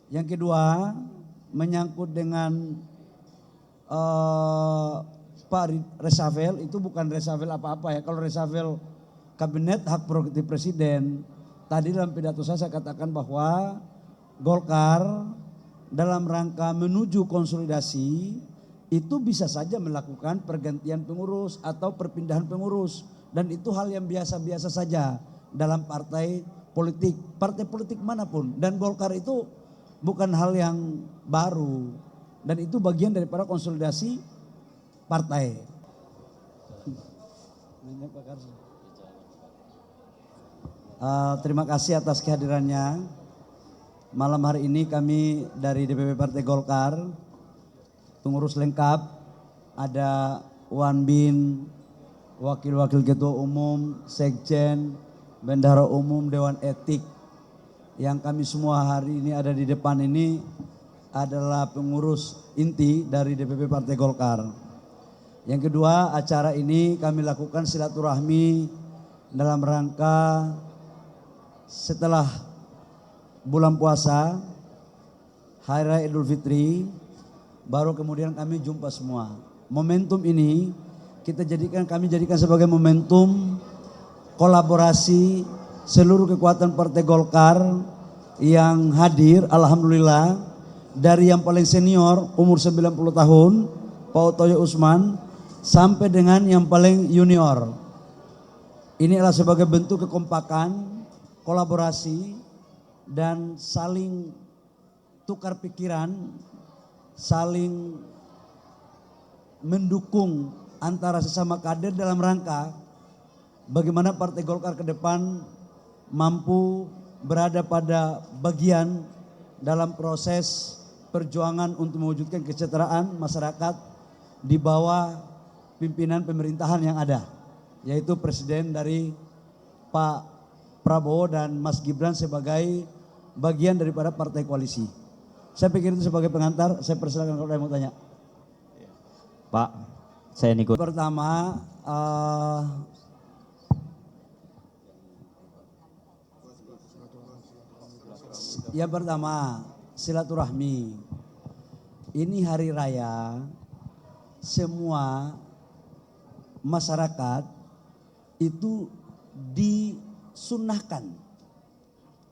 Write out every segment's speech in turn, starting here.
Yang kedua menyangkut dengan Pak reshuffle, itu bukan reshuffle apa-apa ya. Kalau reshuffle kabinet hak prerogatif presiden. Tadi dalam pidato saya katakan bahwa Golkar dalam rangka menuju konsolidasi itu bisa saja melakukan pergantian pengurus atau perpindahan pengurus, dan itu hal yang biasa-biasa saja dalam partai politik manapun, dan Golkar itu bukan hal yang baru dan itu bagian daripada konsolidasi partai. Terima kasih atas kehadirannya. Malam hari ini kami dari DPP Partai Golkar, pengurus lengkap, ada Wan Bin, wakil-wakil ketua umum, sekjen, bendahara umum, dewan etik. Yang kami semua hari ini ada di depan ini adalah pengurus inti dari DPP Partai Golkar. Yang kedua, acara ini kami lakukan silaturahmi dalam rangka setelah bulan puasa, Hari Raya Idul Fitri, baru kemudian kami jumpa semua. Momentum ini kami jadikan sebagai momentum kolaborasi seluruh kekuatan Partai Golkar yang hadir, alhamdulillah, dari yang paling senior umur 90 tahun, Pak Otoyo Usman, sampai dengan yang paling junior. Ini adalah sebagai bentuk kekompakan, kolaborasi, dan saling tukar pikiran, saling mendukung antara sesama kader dalam rangka bagaimana Partai Golkar ke depan mampu berada pada bagian dalam proses perjuangan untuk mewujudkan kesejahteraan masyarakat di bawah pimpinan pemerintahan yang ada, yaitu presiden dari Pak Prabowo dan Mas Gibran sebagai bagian daripada partai koalisi. Saya pikir itu sebagai pengantar. Saya persilakan kalau ada yang mau tanya. Pak, saya Niko. Pertama, yang pertama silaturahmi. Ini hari raya, semua masyarakat itu disunahkan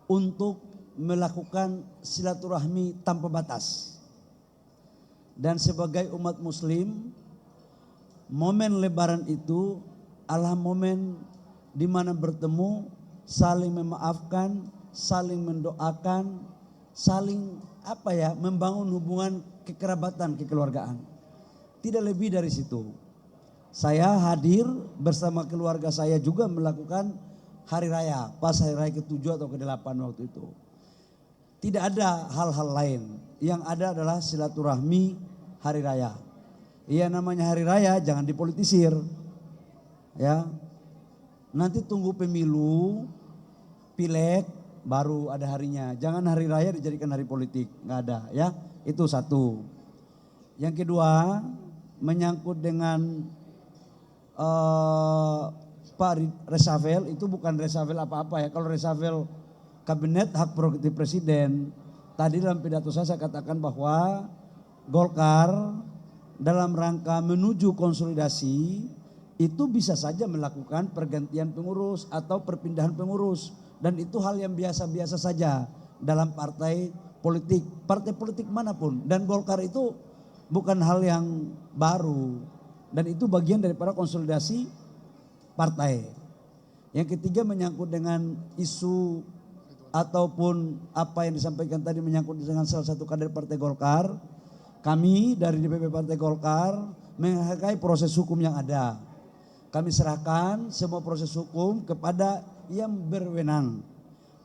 untuk melakukan silaturahmi tanpa batas. Dan sebagai umat muslim, momen lebaran itu adalah momen di mana bertemu, saling memaafkan, saling mendoakan, saling membangun hubungan kekerabatan, kekeluargaan. Tidak lebih dari situ. Saya hadir bersama keluarga saya juga melakukan hari raya, pas hari raya ke-7 atau ke-8 waktu itu. Tidak ada hal-hal lain, yang ada adalah silaturahmi hari raya. Iya, namanya hari raya jangan dipolitisir. Ya. Nanti tunggu pemilu, pileg baru ada harinya. Jangan hari raya dijadikan hari politik, nggak ada ya. Itu satu. Yang kedua, menyangkut dengan Pak reshuffle, itu bukan reshuffle apa-apa ya. Kalau reshuffle kabinet hak prerogatif presiden. Tadi dalam pidato saya katakan bahwa Golkar dalam rangka menuju konsolidasi itu bisa saja melakukan pergantian pengurus atau perpindahan pengurus, dan itu hal yang biasa-biasa saja dalam partai politik manapun, dan Golkar itu bukan hal yang baru dan itu bagian daripada konsolidasi partai. Yang ketiga menyangkut dengan isu ataupun apa yang disampaikan tadi menyangkut dengan salah satu kader Partai Golkar. Kami dari DPP Partai Golkar menghargai proses hukum yang ada. Kami serahkan semua proses hukum kepada yang berwenang.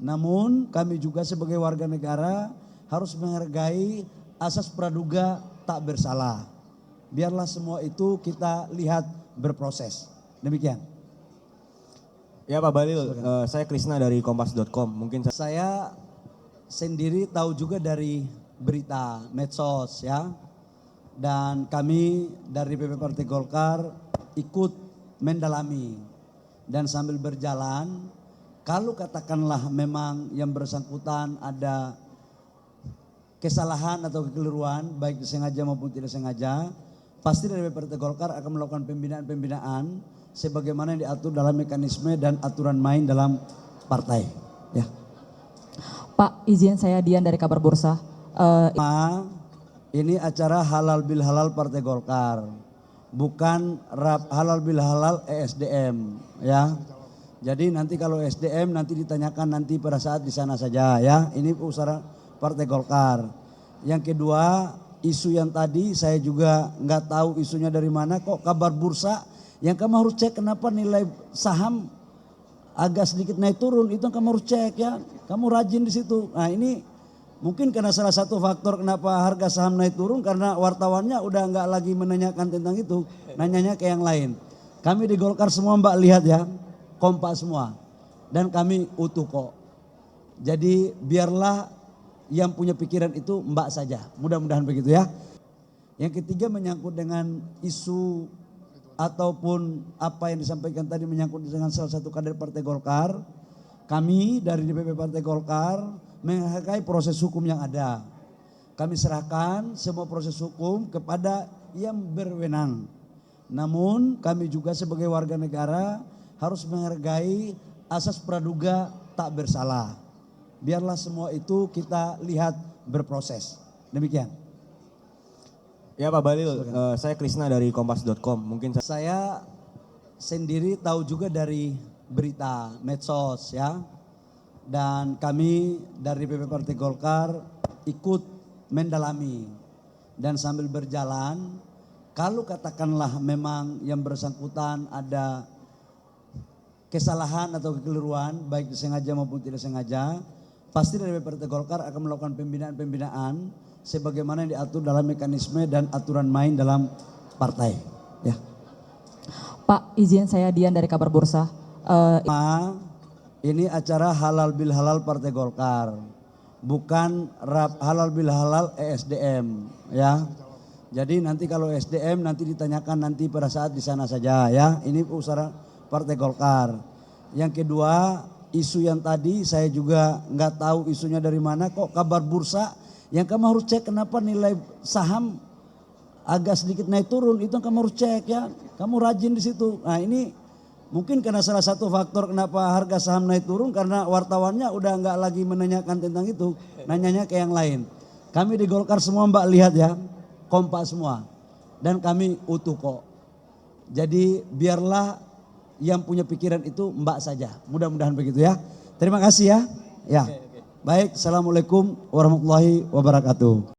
Namun kami juga sebagai warga negara harus menghargai asas praduga tak bersalah. Biarlah semua itu kita lihat berproses. Demikian. Ya Pak Bahlil, saya Krisna dari kompas.com. Mungkin saya sendiri tahu juga dari berita medsos ya. Dan kami dari DPP Partai Golkar ikut mendalami. Dan sambil berjalan, kalau katakanlah memang yang bersangkutan ada kesalahan atau kekeliruan baik disengaja maupun tidak sengaja, pasti dari Partai Golkar akan melakukan pembinaan sebagaimana yang diatur dalam mekanisme dan aturan main dalam partai. Ya. Pak, izin saya Dian dari Kabar Bursa. Ini acara halal bil halal Partai Golkar, bukan halal bil halal ESDM, ya. Jadi nanti kalau SDM nanti ditanyakan nanti pada saat di sana saja, ya. Ini usaha Partai Golkar. Yang kedua, isu yang tadi saya juga nggak tahu isunya dari mana, kok Kabar Bursa yang kamu harus cek kenapa nilai saham agak sedikit naik turun, itu kamu harus cek, ya. Kamu rajin di situ. Nah, ini mungkin karena salah satu faktor kenapa harga saham naik turun karena wartawannya udah nggak lagi menanyakan tentang itu, nanyanya ke yang lain. Kami di Golkar semua Mbak lihat ya, kompak semua dan kami utuh kok. Jadi biarlah yang punya pikiran itu Mbak saja, mudah-mudahan begitu ya. Yang ketiga menyangkut dengan isu ataupun apa yang disampaikan tadi menyangkut dengan salah satu kader Partai Golkar. Kami dari DPP Partai Golkar menghargai proses hukum yang ada. Kami serahkan semua proses hukum kepada yang berwenang. Namun kami juga sebagai warga negara harus menghargai asas praduga tak bersalah. Biarlah semua itu kita lihat berproses. Demikian. Ya Pak Bahlil, saya Krisna dari kompas.com. Mungkin Saya sendiri tahu juga dari berita medsos, ya. Dan kami dari DPP Partai Golkar ikut mendalami dan sambil berjalan, kalau katakanlah memang yang bersangkutan ada kesalahan atau kekeliruan baik disengaja maupun tidak sengaja, pasti dari Partai Golkar akan melakukan pembinaan sebagaimana yang diatur dalam mekanisme dan aturan main dalam partai. Ya. Pak, izin saya Dian dari Kabar Bursa. Ini acara halal bil halal Partai Golkar, bukan halal bil halal ESDM, ya. Jadi nanti kalau SDM nanti ditanyakan nanti pada saat di sana saja, ya. Ini usaha Partai Golkar. Yang kedua, isu yang tadi saya juga nggak tahu isunya dari mana, kok Kabar Bursa yang kamu harus cek kenapa nilai saham agak sedikit naik turun, itu kamu harus cek, ya. Kamu rajin di situ. Nah, ini mungkin karena salah satu faktor kenapa harga saham naik turun karena wartawannya udah nggak lagi menanyakan tentang itu, nanyanya ke yang lain. Kami di Golkar semua Mbak lihat ya, kompak semua dan kami utuh kok. Jadi biarlah yang punya pikiran itu Mbak saja, mudah-mudahan begitu ya. Terima kasih ya. Ya. Baik, assalamualaikum warahmatullahi wabarakatuh.